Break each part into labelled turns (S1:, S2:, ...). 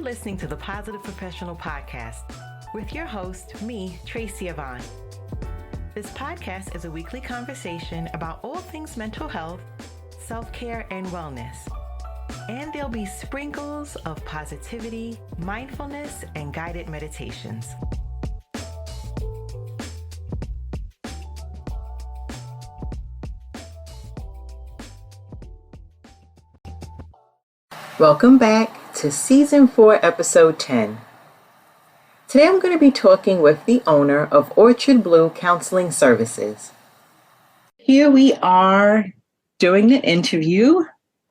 S1: listening to the Positive Professional Podcast with your host, me, Tracy Yvonne. This podcast is a weekly conversation about all things mental health, self-care, and wellness. And there'll be sprinkles of positivity, mindfulness, and guided meditations. Welcome back to Season 4, Episode 10. Today I'm going to be talking with the owner of Orchard Blue Counseling Services. Here we are doing an interview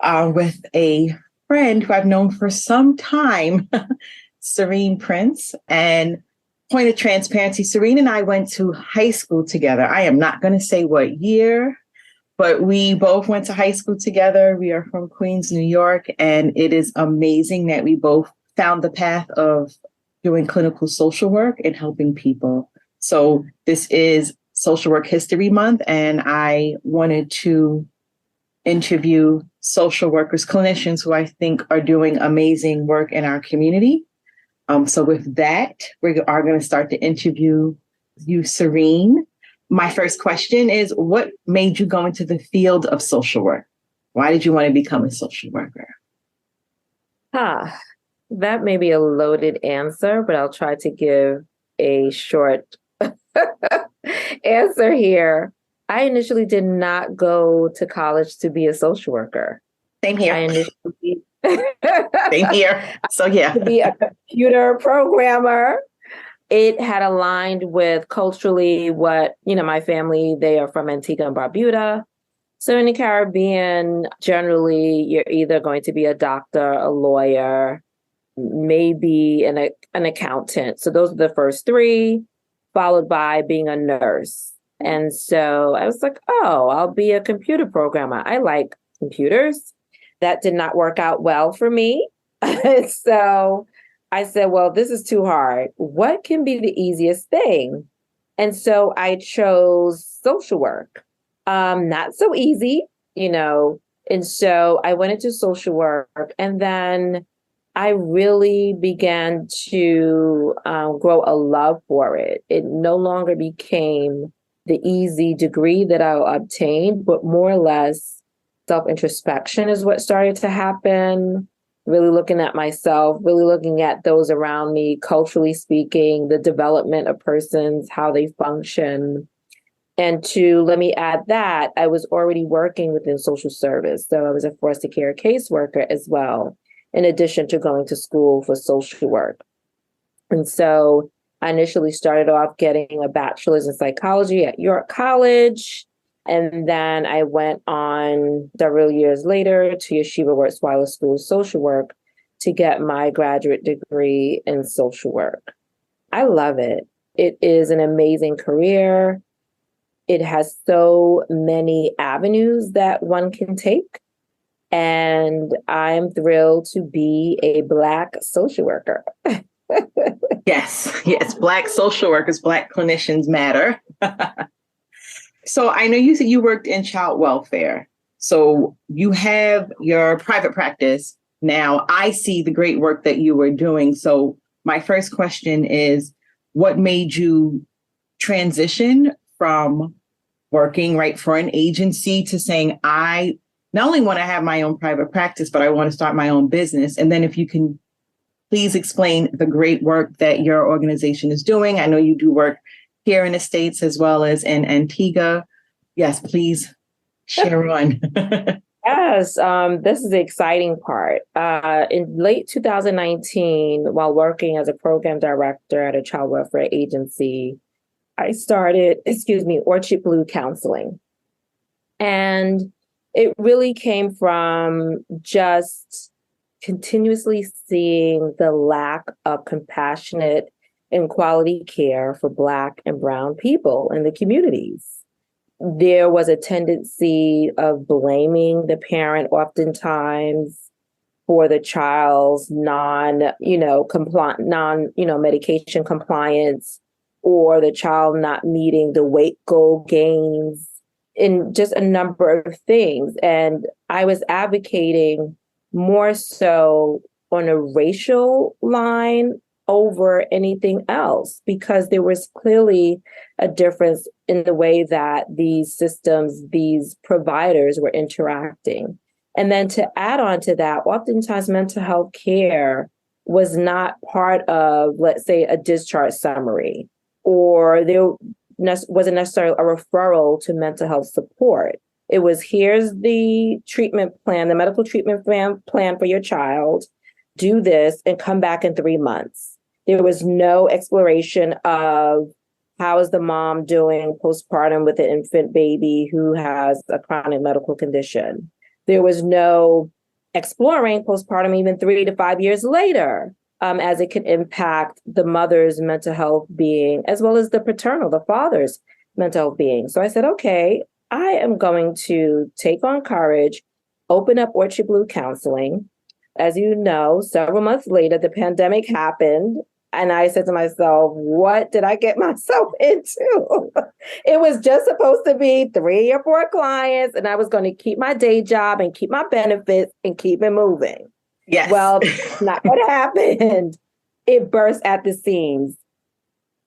S1: with a friend who I've known for some time, Cerene Prince. And point of transparency, Cerene and I went to high school together. I am not going to say what year, but we both went to high school together. We are from Queens, New York, and it is amazing that we both found the path of doing clinical social work and helping people. So this is Social Work History Month, and I wanted to interview social workers, clinicians who I think are doing amazing work in our community. So with that, we are going to start the interview. You, Cerene. My first question is, what made you go into the field of social work? Why did you want to become a social worker?
S2: That may be a loaded answer, but I'll try to give a short answer here. I initially did not go to college to be a social worker.
S1: Same here.
S2: I initially
S1: Same here. So yeah.
S2: To be a computer programmer. It had aligned with culturally what, my family, they are from Antigua and Barbuda. So in the Caribbean, generally, you're either going to be a doctor, a lawyer, maybe an accountant. So those are the first three, followed by being a nurse. And so I was like, I'll be a computer programmer. I like computers. That did not work out well for me. So I said, well, this is too hard. What can be the easiest thing? And so I chose social work. Not so easy, And so I went into social work, and then I really began to grow a love for it. It no longer became the easy degree that I obtained, but more or less self-introspection is what started to happen. Really looking at myself, really looking at those around me, culturally speaking, the development of persons, how they function. And let me add that, I was already working within social service. So I was a foster care caseworker as well, in addition to going to school for social work. And so I initially started off getting a bachelor's in psychology at York College. And then I went on several years later to Yeshiva Wurzweiler School of Social Work to get my graduate degree in social work. I love it. It is an amazing career. It has so many avenues that one can take. And I'm thrilled to be a Black social worker.
S1: Yes, Black social workers, Black clinicians matter. So I know you said you worked in child welfare. So you have your private practice now. I see the great work that you were doing. So my first question is, what made you transition from working for an agency to saying, I not only want to have my own private practice, but I want to start my own business? And then if you can please explain the great work that your organization is doing. I know you do work here in the States as well as in Antigua. Yes, please share on.
S2: Yes, this is the exciting part. In late 2019, while working as a program director at a child welfare agency, I started, Orchard Blue Counseling. And it really came from just continuously seeing the lack of compassionate and quality care for Black and Brown people in the communities. There was a tendency of blaming the parent oftentimes for the child's medication compliance, or the child not meeting the weight goal gains, in just a number of things. And I was advocating more so on a racial line over anything else, because there was clearly a difference in the way that these systems, these providers were interacting. And then to add on to that, oftentimes mental health care was not part of, let's say, a discharge summary, or there wasn't necessarily a referral to mental health support. It was, here's the treatment plan, the medical treatment plan for your child, do this and come back in 3 months. There was no exploration of how is the mom doing postpartum with an infant baby who has a chronic medical condition. There was no exploring postpartum even 3 to 5 years later, as it can impact the mother's mental health being, as well as the paternal, the father's mental health being. So I said, okay, I am going to take on courage, open up Orchard Blue Counseling. As you know, several months later, the pandemic happened. And I said to myself, what did I get myself into? It was just supposed to be 3 or 4 clients, and I was going to keep my day job and keep my benefits and keep it moving.
S1: Yes.
S2: Well, not what happened. It burst at the seams.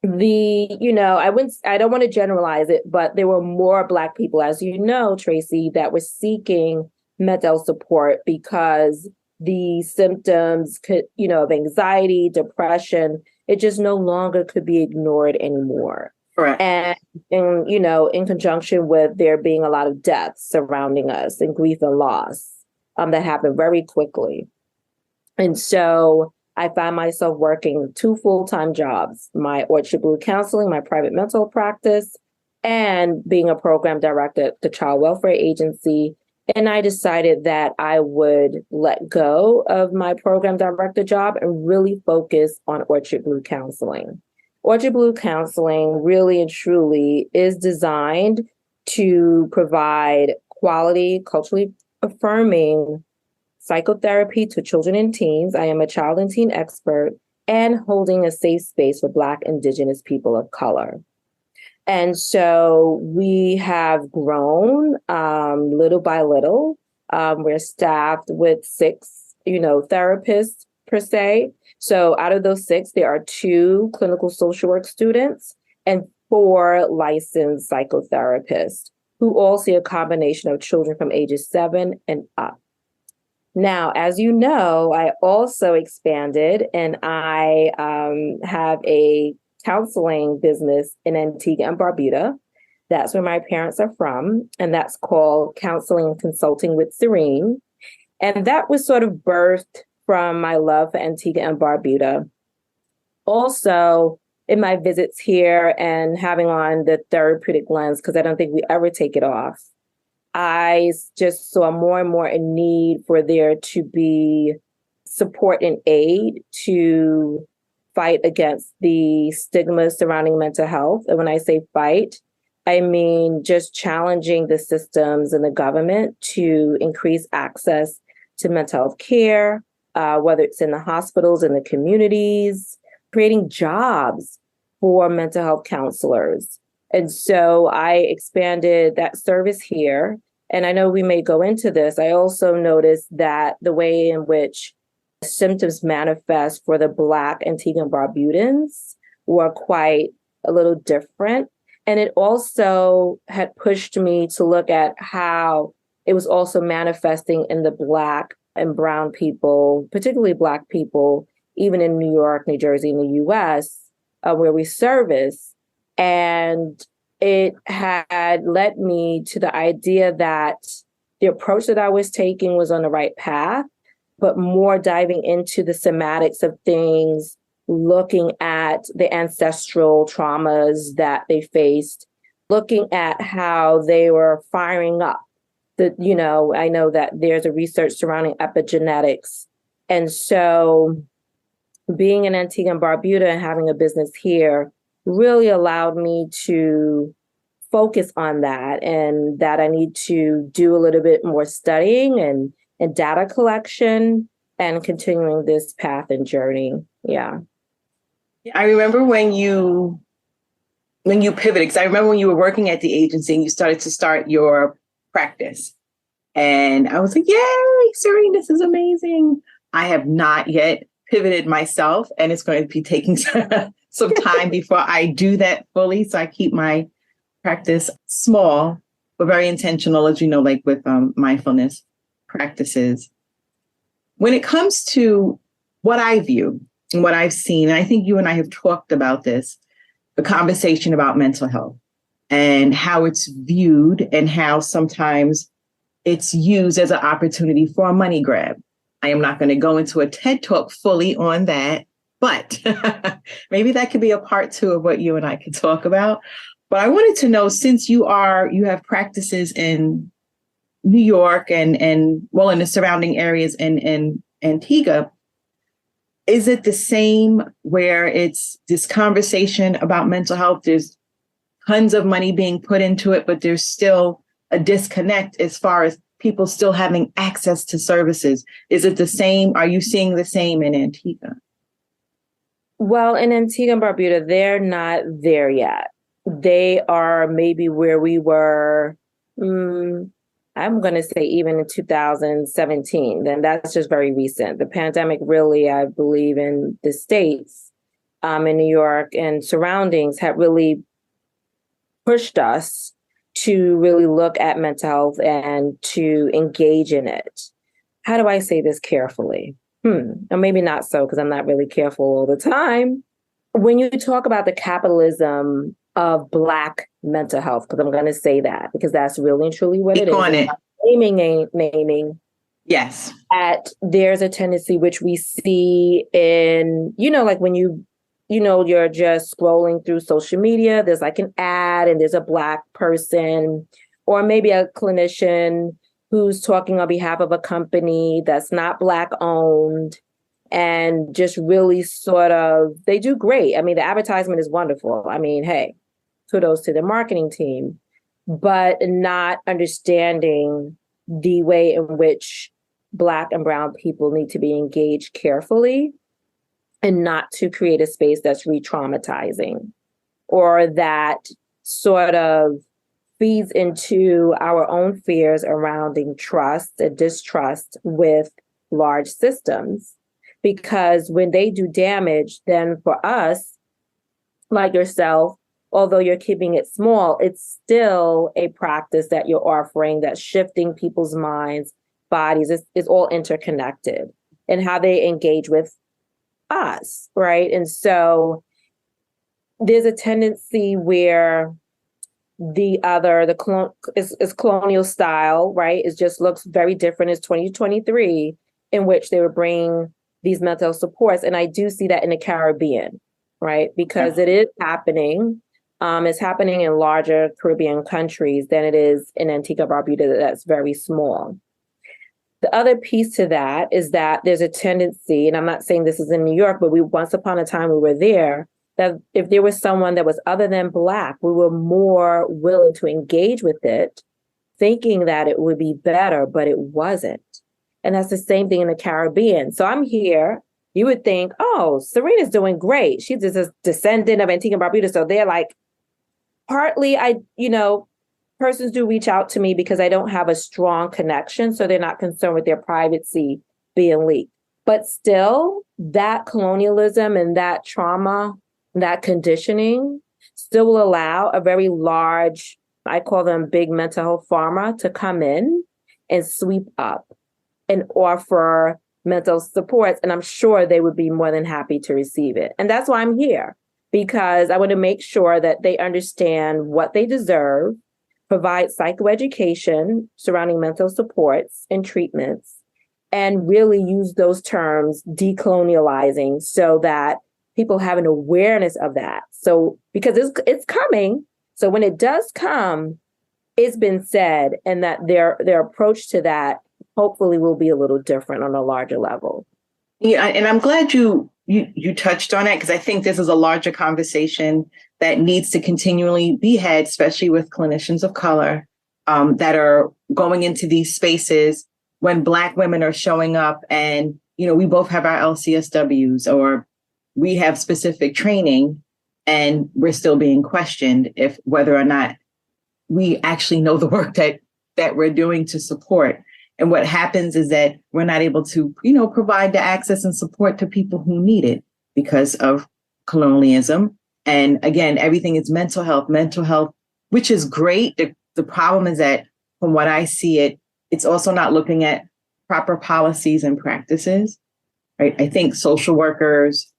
S2: I don't want to generalize it, but there were more Black people, as you know, Tracy, that were seeking mental health support because the symptoms of anxiety, depression, it just no longer could be ignored anymore.
S1: Correct.
S2: And in conjunction with there being a lot of deaths surrounding us and grief and loss that happened very quickly. And so I found myself working 2 full-time jobs, my Orchard Blue Counseling, my private mental practice, and being a program director at the Child Welfare Agency. And I decided that I would let go of my program director job and really focus on Orchard Blue Counseling. Orchard Blue Counseling really and truly is designed to provide quality, culturally affirming psychotherapy to children and teens. I am a child and teen expert, and holding a safe space for Black, Indigenous people of color. And so we have grown little by little. We're staffed with 6, therapists per se. So out of those 6, there are 2 clinical social work students and 4 licensed psychotherapists who all see a combination of children from ages 7 and up. Now, as you know, I also expanded, and I have a counseling business in Antigua and Barbuda. That's where my parents are from, and that's called Counseling and Consulting with Cerene. And that was sort of birthed from my love for Antigua and Barbuda. Also, in my visits here and having on the therapeutic lens, because I don't think we ever take it off, I just saw more and more a need for there to be support and aid to fight against the stigma surrounding mental health. And when I say fight, I mean just challenging the systems and the government to increase access to mental health care, whether it's in the hospitals, in the communities, creating jobs for mental health counselors. And so I expanded that service here. And I know we may go into this. I also noticed that the way in which symptoms manifest for the Black Antigua and Barbudans were quite a little different. And it also had pushed me to look at how it was also manifesting in the Black and brown people, particularly Black people, even in New York, New Jersey, in the US, where we service. And it had led me to the idea that the approach that I was taking was on the right path, but more diving into the somatics of things, looking at the ancestral traumas that they faced, looking at how they were firing up. I know that there's a research surrounding epigenetics. And so being in Antigua and Barbuda and having a business here really allowed me to focus on that, and that I need to do a little bit more studying and data collection and continuing this path and journey. Yeah.
S1: I remember when you pivoted, because I remember when you were working at the agency and you started to start your practice. And I was like, yay, Cerene, this is amazing. I have not yet pivoted myself, and it's going to be taking some time before I do that fully. So I keep my practice small, but very intentional, as you know, like with mindfulness practices. When it comes to what I view and what I've seen, and I think you and I have talked about this, the conversation about mental health and how it's viewed and how sometimes it's used as an opportunity for a money grab. I am not going to go into a TED Talk fully on that, but maybe that could be a part 2 of what you and I could talk about. But I wanted to know, since you have practices in New York and in the surrounding areas in Antigua, is it the same where it's this conversation about mental health? There's tons of money being put into it, but there's still a disconnect as far as people still having access to services. Is it the same? Are you seeing the same in Antigua?
S2: Well, in Antigua and Barbuda, they're not there yet. They are maybe where we were, I'm going to say even in 2017. Then that's just very recent. The pandemic really, I believe, in the States, in New York and surroundings, had really pushed us to really look at mental health and to engage in it. How do I say this carefully? Or maybe not so, because I'm not really careful all the time. When you talk about the capitalism of Black mental health, because I'm going to say that, because that's really and truly what it is. Naming.
S1: Yes.
S2: There's a tendency which we see in, like when you're just scrolling through social media, there's like an ad and there's a Black person or maybe a clinician who's talking on behalf of a company that's not Black owned and just really they do great. I mean, the advertisement is wonderful. I mean, hey, kudos to the marketing team, but not understanding the way in which Black and brown people need to be engaged carefully and not to create a space that's re-traumatizing or that sort of feeds into our own fears around trust and distrust with large systems. Because when they do damage, then for us, like yourself, although you're keeping it small, it's still a practice that you're offering that's shifting people's minds, bodies. It's all interconnected and how they engage with us, right? And so there's a tendency where the colonial style, right? It just looks very different as 2023, in which they were bringing these mental health supports. And I do see that in the Caribbean, right? Because it is happening. It's happening in larger Caribbean countries than it is in Antigua Barbuda, that's very small. The other piece to that is that there's a tendency, and I'm not saying this is in New York, but once upon a time we were there, that if there was someone that was other than Black, we were more willing to engage with it, thinking that it would be better, but it wasn't. And that's the same thing in the Caribbean. So I'm here, you would think, oh, Cerene's doing great. She's just a descendant of Antigua and Barbuda. So they're like, partly, persons do reach out to me because I don't have a strong connection. So they're not concerned with their privacy being leaked. But still, that colonialism and that trauma, that conditioning still will allow a very large, I call them big mental health pharma, to come in and sweep up and offer mental supports. And I'm sure they would be more than happy to receive it. And that's why I'm here, because I want to make sure that they understand what they deserve, provide psychoeducation surrounding mental supports and treatments, and really use those terms decolonializing so that people have an awareness of that. So, because it's coming. So when it does come, it's been said, and that their approach to that hopefully will be a little different on a larger level.
S1: Yeah, and I'm glad you touched on it, because I think this is a larger conversation that needs to continually be had, especially with clinicians of color that are going into these spaces when Black women are showing up and, we both have our LCSWs or we have specific training and we're still being questioned whether or not we actually know the work that we're doing to support. And what happens is that we're not able to, provide the access and support to people who need it because of colonialism. And again, everything is mental health, which is great. The problem is that from what I see it's also not looking at proper policies and practices, right? I think social workers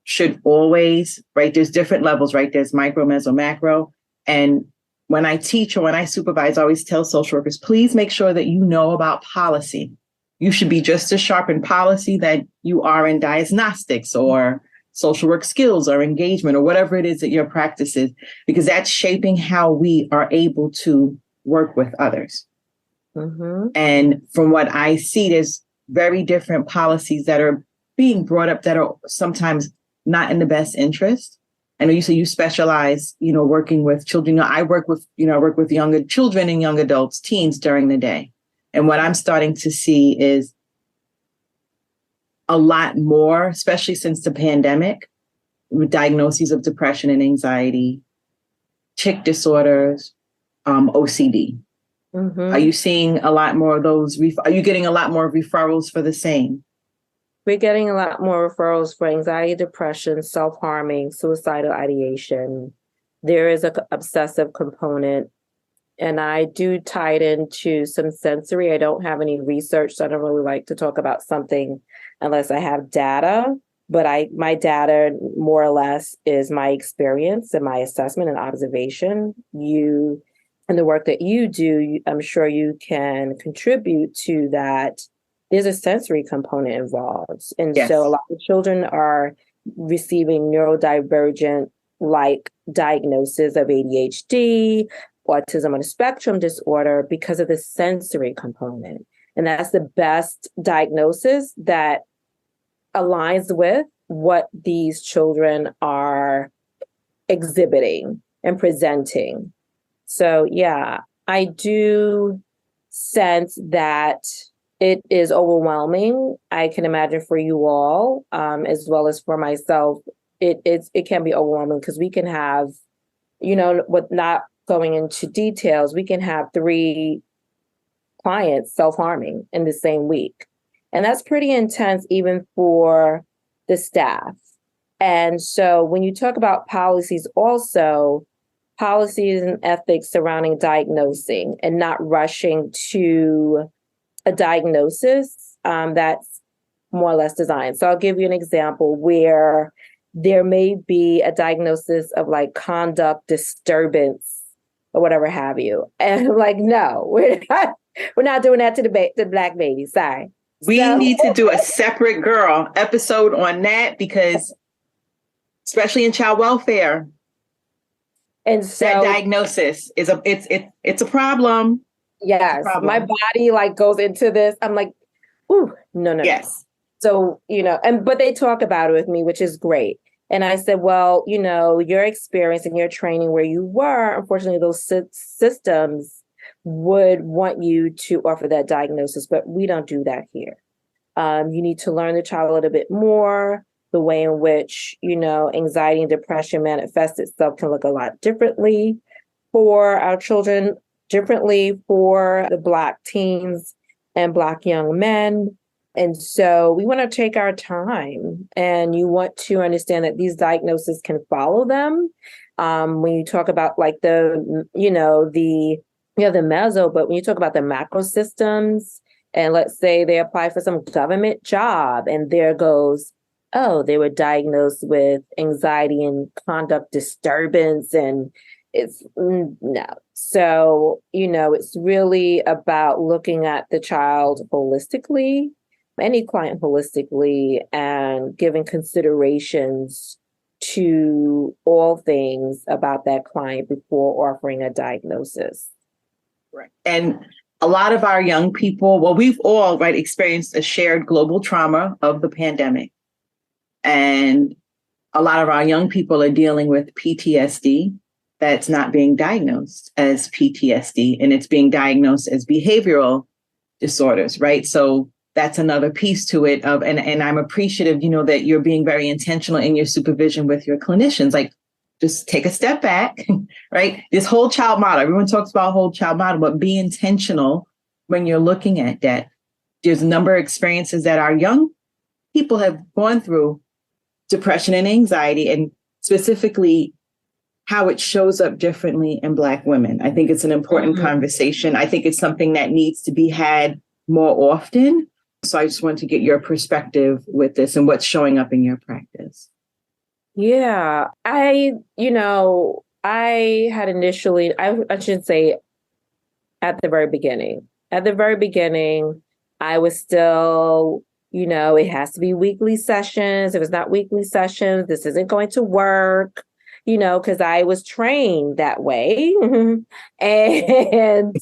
S1: should always, right? There's different levels, right? There's micro, meso, macro. And when I teach or when I supervise, I always tell social workers, please make sure that you know about policy. You should be just as sharp in policy that you are in diagnostics or social work skills or engagement or whatever it is that your practice is, because that's shaping how we are able to work with others.
S2: Mm-hmm.
S1: And from what I see, there's very different policies that are being brought up that are sometimes not in the best interest. I know you say you specialize, working with children. I work with younger children and young adults, teens during the day. And what I'm starting to see is a lot more, especially since the pandemic, with diagnoses of depression and anxiety, tic disorders, OCD.
S2: Mm-hmm.
S1: Are you seeing a lot more of those? Are you getting a lot more referrals for the same?
S2: We're getting a lot more referrals for anxiety, depression, self-harming, suicidal ideation. There is an obsessive component, and I do tie it into some sensory. I don't have any research, so I don't really like to talk about something unless I have data. But my data, more or less, is my experience and my assessment and observation. You and the work that you do, I'm sure you can contribute to that. There's a sensory component involved. And
S1: Yes.
S2: So a lot of children are receiving neurodivergent like diagnoses of ADHD, autism on a spectrum disorder because of the sensory component. And that's the best diagnosis that aligns with what these children are exhibiting and presenting. So yeah, I do sense that it is overwhelming. I can imagine for you all, as well as for myself, it can be overwhelming because we can have, with not going into details, we can have 3 clients self-harming in the same week. And that's pretty intense even for the staff. And so when you talk about policies also, policies and ethics surrounding diagnosing and not rushing to a diagnosis that's more or less designed. So I'll give you an example where there may be a diagnosis of like conduct disturbance or whatever have you. And I'm like, no, we're not doing that to the Black baby. Sorry.
S1: We need to do a separate episode on that because especially in child welfare,
S2: and so
S1: that diagnosis is it's a problem.
S2: Yes, my body like goes into this. I'm like, ooh, no.
S1: Yes.
S2: So, but they talk about it with me, which is great. And I said, well, your experience and your training where you were, unfortunately, those systems would want you to offer that diagnosis, but we don't do that here. You need to learn the child a little bit more. The way in which, anxiety and depression manifests itself can look a lot differently for our children, differently for the Black teens and Black young men. And so we want to take our time, and you want to understand that these diagnoses can follow them. When you talk about like the meso, but when you talk about the macro systems, and let's say they apply for some government job and there goes, oh, they were diagnosed with anxiety and conduct disturbance, and it's no. So, it's really about looking at the child holistically, any client holistically, and giving considerations to all things about that client before offering a diagnosis.
S1: Right. And a lot of our young people, well, we've all experienced a shared global trauma of the pandemic. And a lot of our young people are dealing with PTSD that's not being diagnosed as PTSD, and it's being diagnosed as behavioral disorders, right? So that's another piece to it and I'm appreciative, that you're being very intentional in your supervision with your clinicians. Like, just take a step back, right? This whole child model, everyone talks about whole child model, but be intentional when you're looking at that, there's a number of experiences that our young people have gone through, depression and anxiety, and specifically how it shows up differently in Black women. I think it's an important conversation. I think it's something that needs to be had more often. So I just want to get your perspective with this and what's showing up in your practice.
S2: Yeah, I had initially, I should say at the very beginning. At the very beginning, I was still, it has to be weekly sessions. If it's not weekly sessions, this isn't going to work, because I was trained that way. And,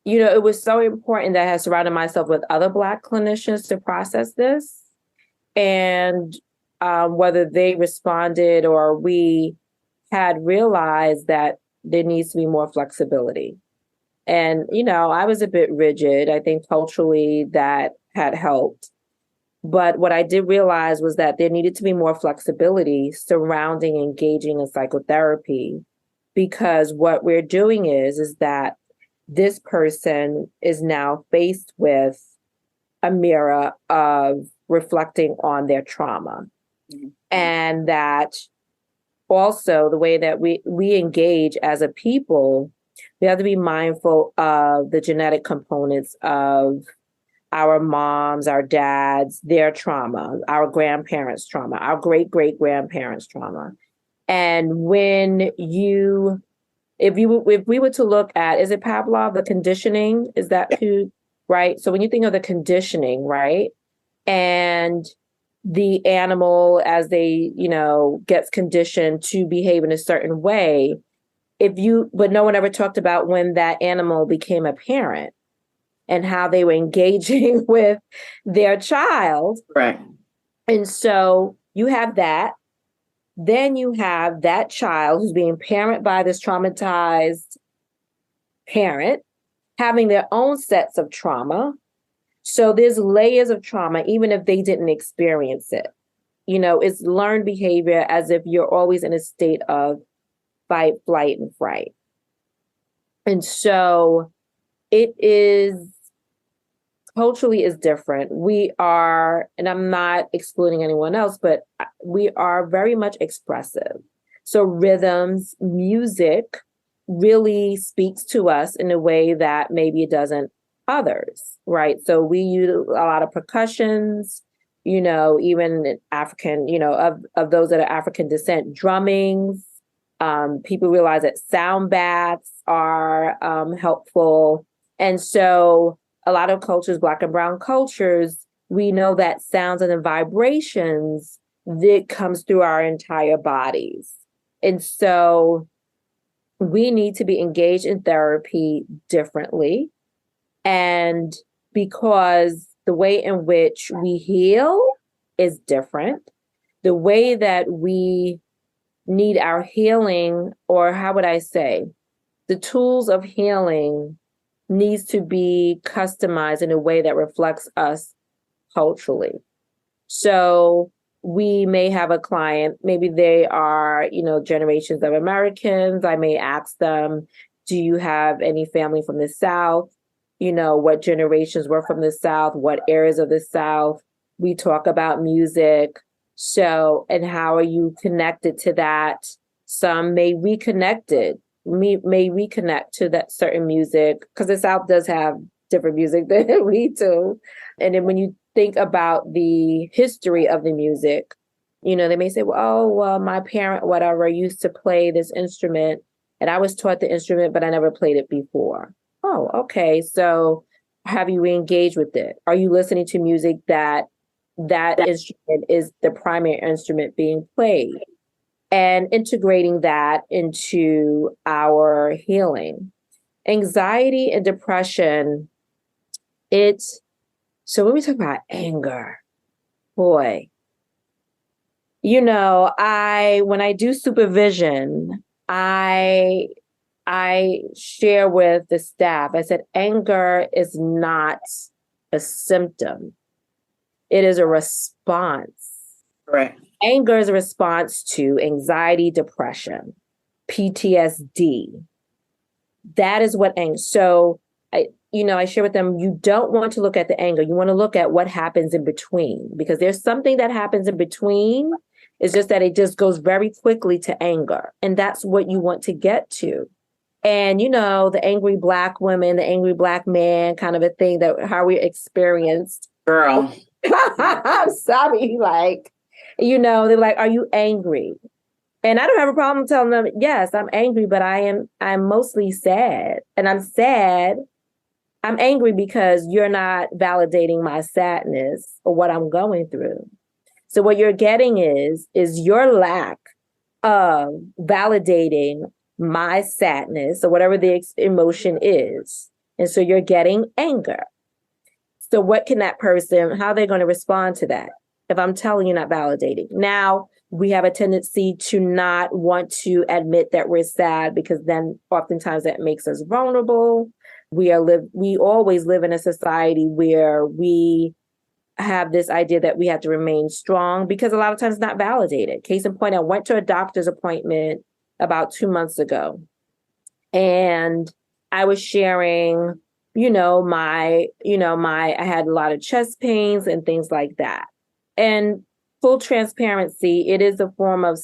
S2: it was so important that I had surrounded myself with other Black clinicians to process this. And whether they responded or we had realized that there needs to be more flexibility. And, I was a bit rigid. I think culturally that had helped. But what I did realize was that there needed to be more flexibility surrounding engaging in psychotherapy, because what we're doing is that this person is now faced with a mirror of reflecting on their trauma. Mm-hmm. And that also the way that we engage as a people, we have to be mindful of the genetic components of our moms, our dads, their trauma, our grandparents' trauma, our great-great-grandparents' trauma. And if we were to look at, is it Pavlov, the conditioning? Is that who, right? So when you think of the conditioning, right? And the animal as they, gets conditioned to behave in a certain way, but no one ever talked about when that animal became a parent and how they were engaging with their child.
S1: Right.
S2: And so you have that. Then you have that child who's being parented by this traumatized parent, having their own sets of trauma. So there's layers of trauma, even if they didn't experience it. It's learned behavior as if you're always in a state of fight, flight, and fright. And so it is culturally is different. We are, and I'm not excluding anyone else, but we are very much expressive. So rhythms, music really speaks to us in a way that maybe it doesn't others, right? So we use a lot of percussions, even African, of those that are African descent, drummings. People realize that sound baths are helpful. And so a lot of cultures, Black and brown cultures, we know that sounds and the vibrations that comes through our entire bodies. And so we need to be engaged in therapy differently. And because the way in which we heal is different, the way that we need our healing, or how would I say, the tools of healing needs to be customized in a way that reflects us culturally. So we may have a client, maybe they are, generations of Americans. I may ask them, do you have any family from the South? What generations were from the South, what areas of the South. We talk about music. So, and how are you connected to that? Some may reconnect to that certain music, because the South does have different music than we do. And then when you think about the history of the music, they may say, well, my parent, whatever, used to play this instrument, and I was taught the instrument, but I never played it before. Oh, okay. So have you engaged with it? Are you listening to music that instrument is the primary instrument being played? And integrating that into our healing. Anxiety and depression, so when we talk about anger, boy, when I do supervision, I share with the staff, I said, anger is not a symptom. It is a response.
S1: Right.
S2: Anger is a response to anxiety, depression, PTSD. That is what anger. So I share with them, you don't want to look at the anger. You want to look at what happens in between, because there's something that happens in between. It's just that it just goes very quickly to anger. And that's what you want to get to. And, the angry Black woman, the angry Black man kind of a thing, that how we experienced.
S1: Girl.
S2: I'm sorry. They're like, are you angry? And I don't have a problem telling them, yes, I'm angry, but I'm mostly sad. And I'm sad. I'm angry because you're not validating my sadness or what I'm going through. So what you're getting is your lack of validating my sadness or whatever the emotion is. And so you're getting anger. So what can that person, how are they going to respond to that if I'm telling you not validating? Now, we have a tendency to not want to admit that we're sad, because then oftentimes that makes us vulnerable. We always live in a society where we have this idea that we have to remain strong, because a lot of times it's not validated. Case in point, I went to a doctor's appointment about 2 months ago, and I was sharing, I had a lot of chest pains and things like that. And full transparency, it is a form of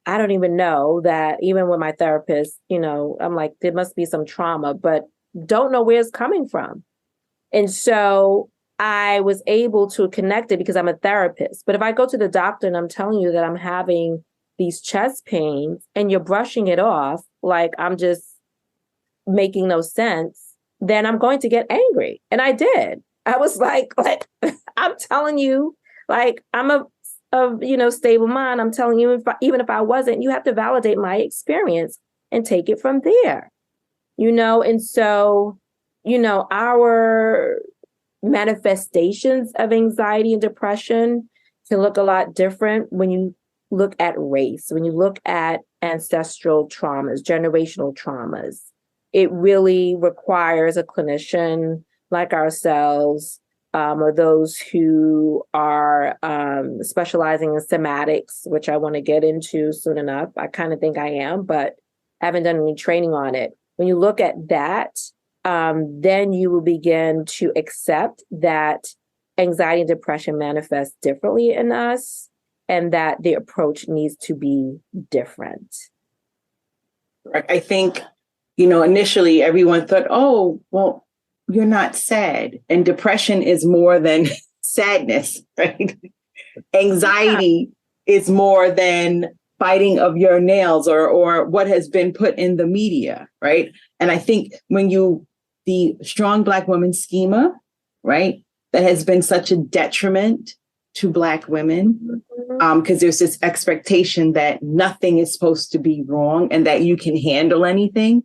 S2: I don't even know that, even with my therapist, I'm like, there must be some trauma, but don't know where it's coming from. And so I was able to connect it because I'm a therapist. But if I go to the doctor and I'm telling you that I'm having these chest pains and you're brushing it off like I'm just making no sense, then I'm going to get angry. And I did. I was like I'm telling you, I'm a stable mind. I'm telling you, even if I wasn't, you have to validate my experience and take it from there, And so, our manifestations of anxiety and depression can look a lot different when you look at race, when you look at ancestral traumas, generational traumas. It really requires a clinician like ourselves, or those who are specializing in somatics, which I want to get into soon enough. I kind of think I am, but I haven't done any training on it. When you look at that, then you will begin to accept that anxiety and depression manifest differently in us, and that the approach needs to be different.
S1: I think, initially everyone thought, oh, well, you're not sad. And depression is more than sadness, right? Anxiety is more than biting of your nails or what has been put in the media, right? And I think the strong Black woman schema, right, that has been such a detriment to Black women, because there's this expectation that nothing is supposed to be wrong and that you can handle anything.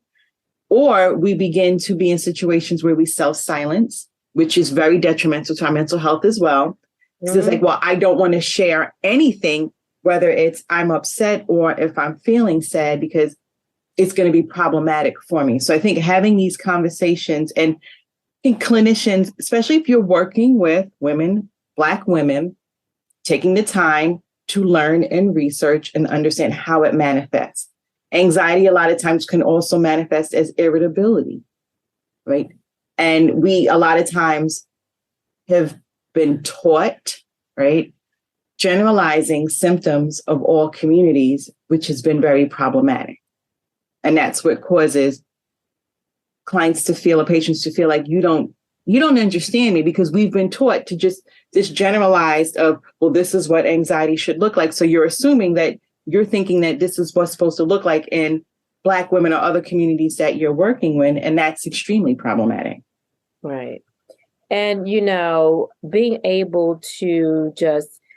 S1: Or we begin to be in situations where we self-silence, which is very detrimental to our mental health as well. So it's like, well, I don't want to share anything, whether it's I'm upset or if I'm feeling sad, because it's going to be problematic for me. So I think having these conversations, and I think clinicians, especially if you're working with women, Black women, taking the time to learn and research and understand how it manifests. Anxiety a lot of times can also manifest as irritability, right? And we a lot of times have been taught, right, generalizing symptoms of all communities, which has been very problematic. And that's what causes clients to feel, or patients to feel like you don't understand me, because we've been taught to just this generalized of, well, this is what anxiety should look like. So you're assuming that you're thinking that this is what's supposed to look like in Black women or other communities that you're working with. And that's extremely problematic.
S2: Right. And, being able to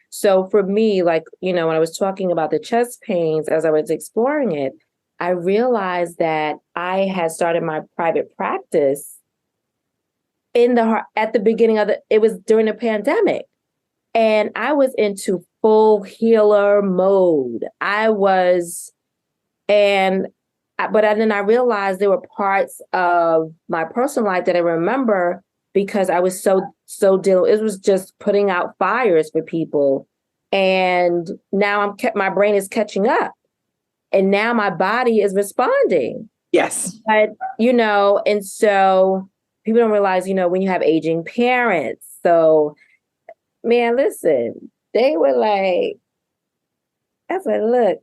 S2: so for me, when I was talking about the chest pains, as I was exploring it, I realized that I had started my private practice at the beginning it was during the pandemic. And I was into full healer mode. But then I realized there were parts of my personal life that I remember, because I was so it was just putting out fires for people. And now my brain is catching up. And now my body is responding.
S1: Yes.
S2: But, and so people don't realize, when you have aging parents. So, man, listen, they were like, I said, look,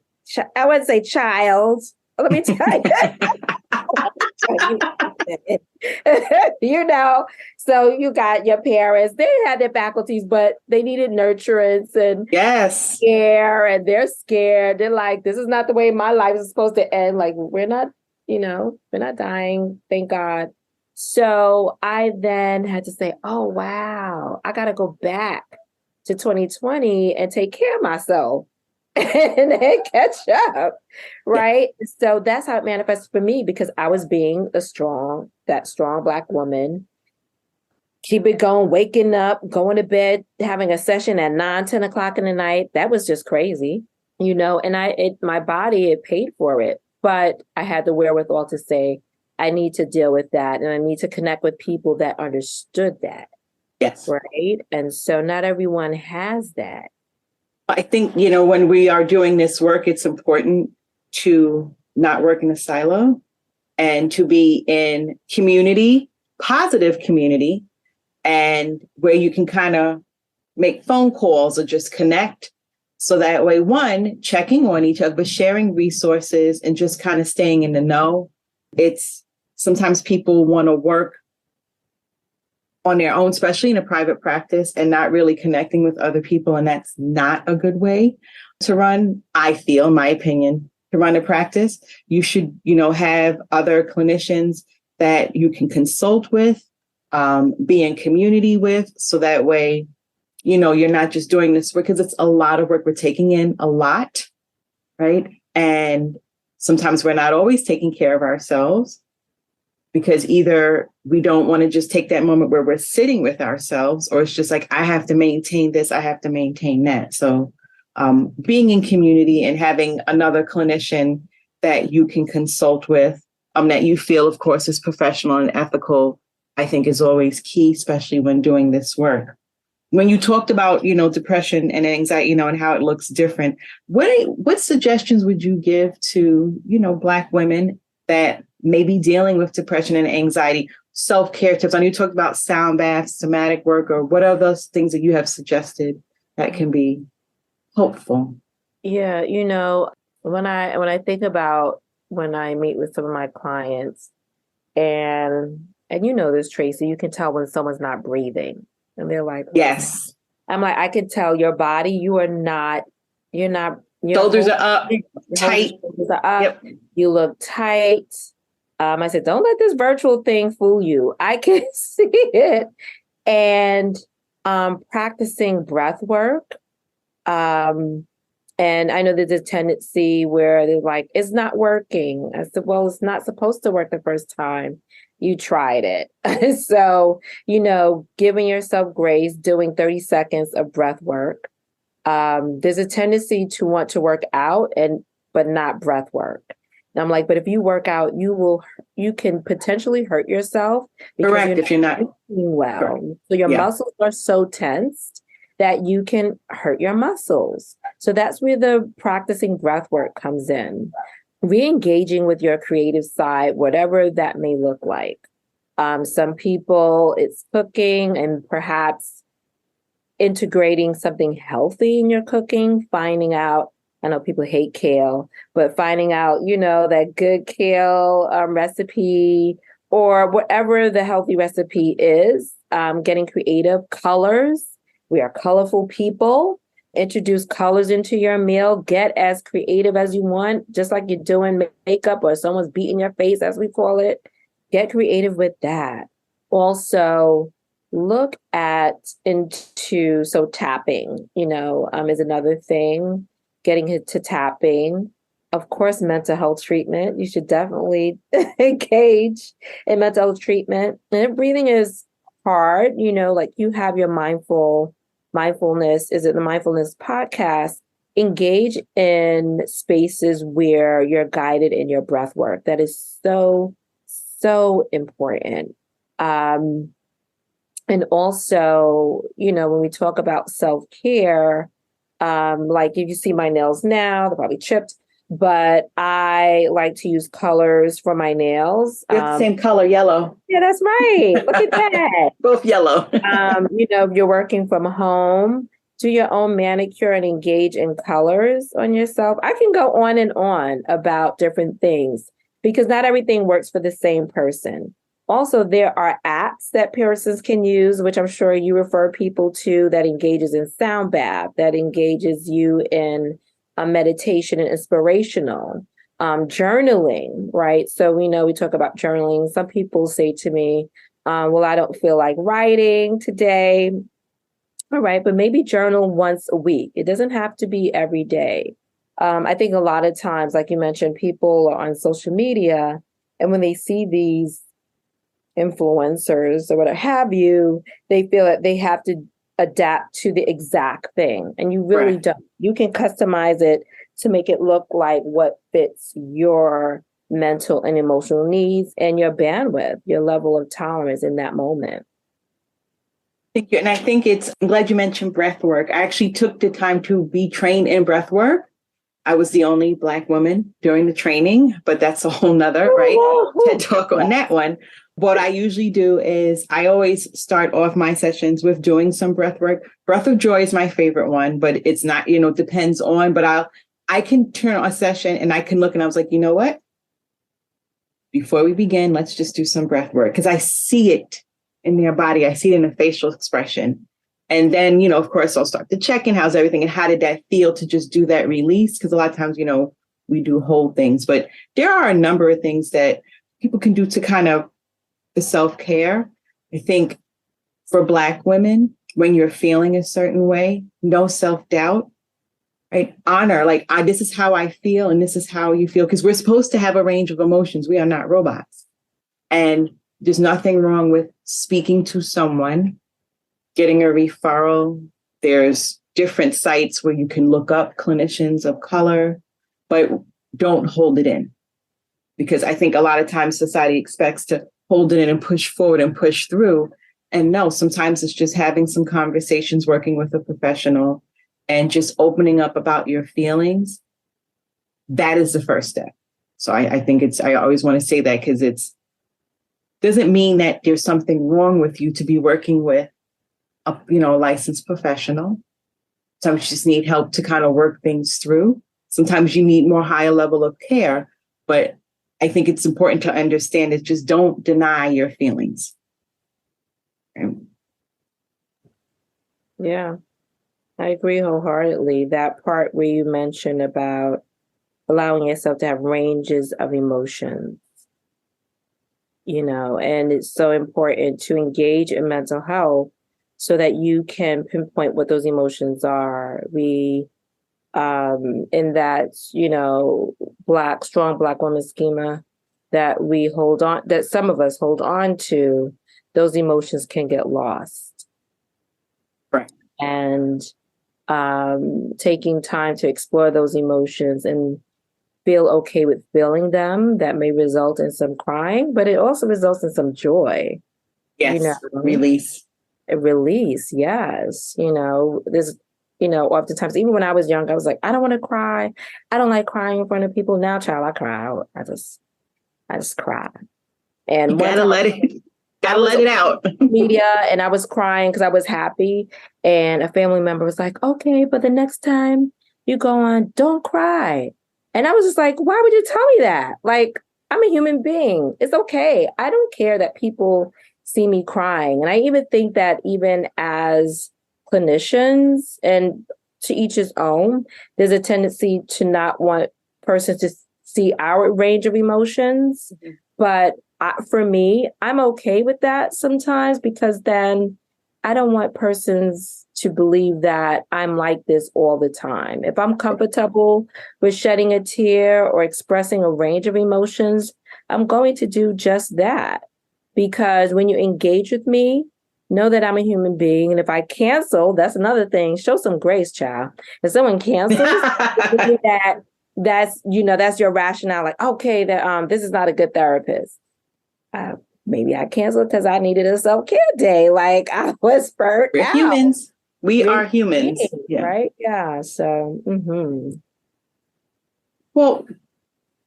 S2: I wouldn't say child. Let me tell you. So you got your parents, they had their faculties, but they needed nurturance and
S1: yes,
S2: care, and they're scared. They're like, this is not the way my life is supposed to end. Like, we're not dying, thank God. So I then had to say, oh, wow, I got to go back to 2020 and take care of myself and then catch up. Right. Yeah. So that's how it manifested for me, because I was being that strong Black woman. Keep it going, waking up, going to bed, having a session at 9-10 o'clock in the night. That was just crazy, and my body, it paid for it. But I had the wherewithal to say, I need to deal with that. And I need to connect with people that understood that.
S1: Yes.
S2: Right. And so not everyone has that.
S1: I think, when we are doing this work, it's important to not work in a silo and to be in community, positive community, and where you can kind of make phone calls or just connect. So that way, one, checking on each other, but sharing resources and just kind of staying in the know. It's sometimes people want to work on their own, especially in a private practice, and not really connecting with other people. And that's not a good way to run, I feel, in my opinion, to run a practice. You should, have other clinicians that you can consult with, be in community with, so that way, you're not just doing this work, because it's a lot of work. We're taking in a lot, right? And sometimes we're not always taking care of ourselves, because either we don't want to just take that moment where we're sitting with ourselves, or it's just like, I have to maintain this, I have to maintain that. So being in community and having another clinician that you can consult with, that you feel, of course, is professional and ethical, I think is always key, especially when doing this work. When you talked about, depression and anxiety, and how it looks different, what suggestions would you give to, Black women that may be dealing with depression and anxiety, self-care tips? I know you talked about sound baths, somatic work, or what are those things that you have suggested that can be hopeful?
S2: Yeah, when I think about when I meet with some of my clients, and this, Tracy, you can tell when someone's not breathing. And they're like,
S1: yes.
S2: I'm like, I can tell your body, you're not,
S1: shoulders are up, tight.
S2: Shoulders are up. Yep. You look tight. I said, don't let this virtual thing fool you. I can see it. And practicing breath work. And I know there's a tendency where they're like, it's not working. I said, well, it's not supposed to work the first time you tried it. So, giving yourself grace, doing 30 seconds of breath work. There's a tendency to want to work out but not breath work. And I'm like, but if you work out, you can potentially hurt yourself.
S1: Correct, if you're not
S2: well. Correct. So your muscles are so tensed that you can hurt your muscles. So that's where the practicing breath work comes in. Re-engaging with your creative side, whatever that may look like. Some people, it's cooking, and perhaps integrating something healthy in your cooking, finding out, I know people hate kale, but finding out, that good kale recipe, or whatever the healthy recipe is, getting creative. Colors. We are colorful people. Introduce colors into your meal. Get as creative as you want, just like you're doing makeup or someone's beating your face, as we call it. Get creative with that. Also, look into tapping, is another thing. Getting into tapping. Of course, mental health treatment. You should definitely engage in mental health treatment. And breathing is hard, like you have your mindfulness, is it the mindfulness podcast? Engage in spaces where you're guided in your breath work. That is so, so important. And also, when we talk about self-care, like if you see my nails now, they're probably chipped. but I like to use colors for my nails.
S1: We have the same color, yellow.
S2: Yeah, that's right. Look at that.
S1: Both yellow.
S2: If you're working from home, do your own manicure and engage in colors on yourself. I can go on and on about different things because not everything works for the same person. Also, there are apps that persons can use, which I'm sure you refer people to, that engages in sound bath, that engages you in meditation and inspirational, journaling, right? So we know we talk about journaling. Some people say to me, well, I don't feel like writing today. All right, but maybe journal once a week. It doesn't have to be every day. I think a lot of times, like you mentioned, people are on social media, and when they see these influencers or whatever have you, they feel that they have to adapt to the exact thing. And you really
S1: Right.
S2: don't. You can customize it to make it look like what fits your mental and emotional needs and your bandwidth, your level of tolerance in that moment.
S1: Thank you. And I think I'm glad you mentioned breath work. I actually took the time to be trained in breath work. I was the only Black woman during the training, but that's a whole nother, right? TED Talk on that one. What I usually do is I always start off my sessions with doing some breath work. Breath of Joy is my favorite one, but it's not, depends on, but I can turn on a session and I can look and I was like, you know what? Before we begin, let's just do some breath work because I see it in their body. I see it in the facial expression. And then, of course, I'll start to check in. How's everything? And how did that feel to just do that release? Because a lot of times, we do hold things, but there are a number of things that people can do to kind of the self-care. I think for Black women, when you're feeling a certain way, no self-doubt, right? Honor, this is how I feel and this is how you feel. Because we're supposed to have a range of emotions. We are not robots. And there's nothing wrong with speaking to someone, getting a referral. There's different sites where you can look up clinicians of color, but don't hold it in. Because I think a lot of times society expects to hold it in and push forward and push through. And no, sometimes it's just having some conversations, working with a professional and just opening up about your feelings. That is the first step. So I think I always want to say that because doesn't mean that there's something wrong with you to be working with a licensed professional. Sometimes you just need help to kind of work things through. Sometimes you need more higher level of care, but I think it's important to understand that just don't deny your feelings.
S2: Yeah, I agree wholeheartedly. That part where you mentioned about allowing yourself to have ranges of emotions, and it's so important to engage in mental health so that you can pinpoint what those emotions are. We, in that, strong Black woman schema that we hold on, that some of us hold on to, those emotions can get lost.
S1: Right.
S2: And taking time to explore those emotions and feel okay with feeling them, that may result in some crying, but it also results in some joy.
S1: Yes, release.
S2: A release, yes. There's, oftentimes, even when I was young, I was like, I don't want to cry. I don't like crying in front of people. Now, child, I cry. I just cry. And
S1: you gotta let it out.
S2: Media, and I was crying because I was happy. And a family member was like, okay, but the next time you go on, don't cry. And I was just like, why would you tell me that? Like, I'm a human being. It's okay. I don't care that people see me crying. And I even think that even as clinicians, and to each his own, there's a tendency to not want persons to see our range of emotions. Mm-hmm. But for me, I'm okay with that sometimes because then I don't want persons to believe that I'm like this all the time. If I'm comfortable with shedding a tear or expressing a range of emotions, I'm going to do just that. Because when you engage with me, know that I'm a human being. And if I cancel, that's another thing. Show some grace, child. If someone cancels, that's your rationale. Like, okay, that this is not a good therapist. Maybe I canceled because I needed a self-care day. Like I was burnt out.
S1: Humans. We are humans.
S2: Right? Yeah. So,
S1: Well,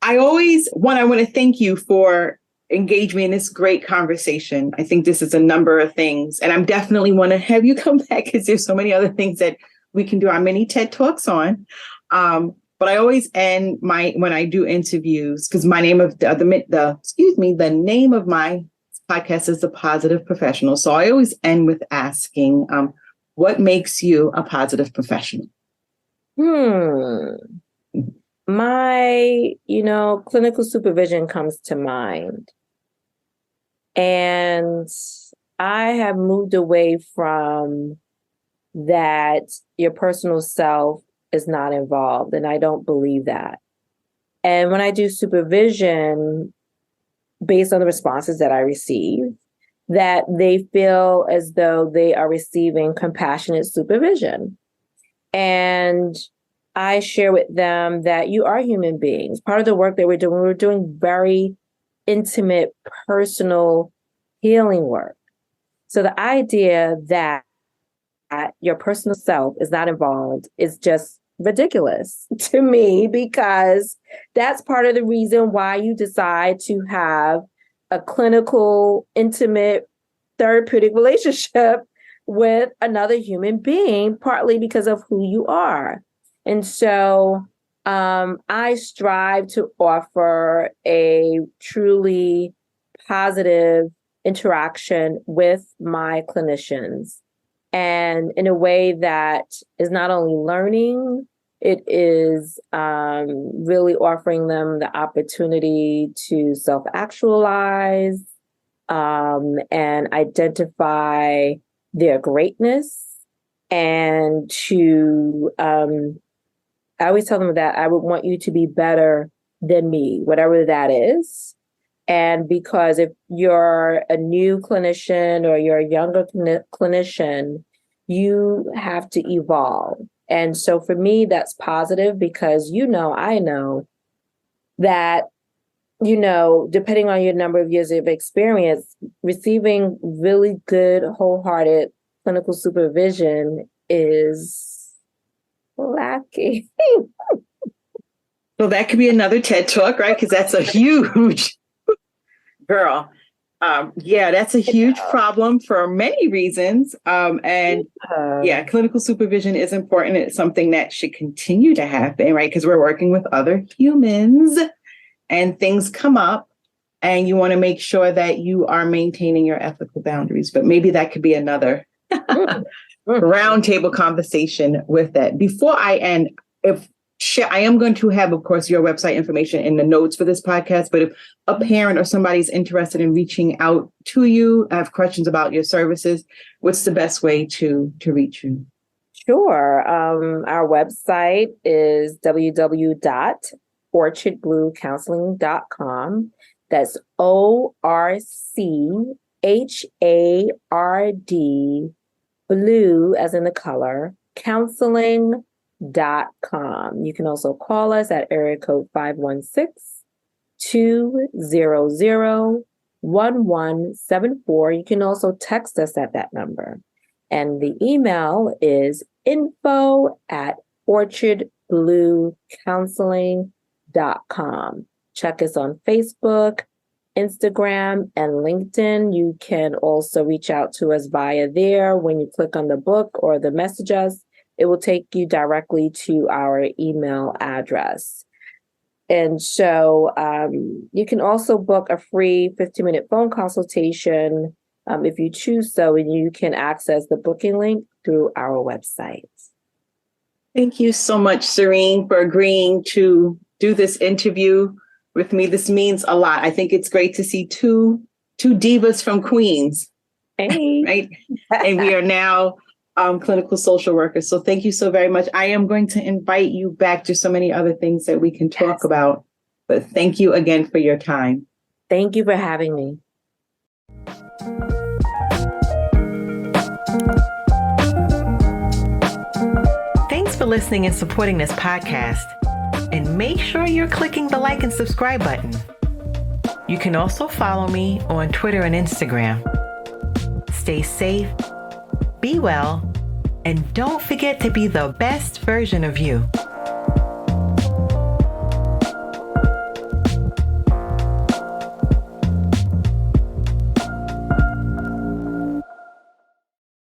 S1: I want to thank you for engaging me in this great conversation. I think this is a number of things, and I'm definitely want to have you come back because there's so many other things that we can do our mini TED Talks on. But I always end when I do interviews, because my name of the name of my podcast is The Positive Professional. So I always end with asking, what makes you a positive professional?
S2: My, clinical supervision comes to mind. And I have moved away from that your personal self is not involved. And I don't believe that. And when I do supervision, based on the responses that I receive, that they feel as though they are receiving compassionate supervision. And I share with them that you are human beings. Part of the work that we're doing very intimate, personal healing work. So the idea that your personal self is not involved is just ridiculous to me, because that's part of the reason why you decide to have a clinical, intimate, therapeutic relationship with another human being, partly because of who you are. And so I strive to offer a truly positive interaction with my clinicians, and in a way that is not only learning, it is really offering them the opportunity to self-actualize and identify their greatness, and to, I always tell them that I would want you to be better than me, whatever that is. And because if you're a new clinician or you're a younger clinician, you have to evolve. And so for me, that's positive, because, I know that, depending on your number of years of experience, receiving really good, wholehearted clinical supervision is lacking.
S1: So that could be another TED Talk, right? Because that's a huge girl. That's a huge problem for many reasons. Clinical supervision is important. It's something that should continue to happen, right? Because we're working with other humans and things come up, and you want to make sure that you are maintaining your ethical boundaries. But maybe that could be another roundtable conversation with that. Before I end, I am going to have, of course, your website information in the notes for this podcast. But if a parent or somebody's interested in reaching out to you, have questions about your services, what's the best way to reach you?
S2: Sure. Our website is www.orchardbluecounseling.com. That's ORCHARD, blue as in the color, counseling.com. You can also call us at area code 516-200-1174. You can also text us at that number. And the email is info@orchardbluecounseling.com. Check us on Facebook, Instagram, and LinkedIn. You can also reach out to us via there. When you click on the book or the message us, it will take you directly to our email address. And so you can also book a free 15-minute phone consultation if you choose so, and you can access the booking link through our website.
S1: Thank you so much, Cerene, for agreeing to do this interview with me. This means a lot. I think it's great to see two divas from Queens.
S2: Hey.
S1: Right? And we are now clinical social workers. So thank you so very much. I am going to invite you back to so many other things that we can talk about. But thank you again for your time.
S2: Thank you for having me.
S1: Thanks for listening and supporting this podcast. And make sure you're clicking the like and subscribe button. You can also follow me on Twitter and Instagram. Stay safe, be well, and don't forget to be the best version of you.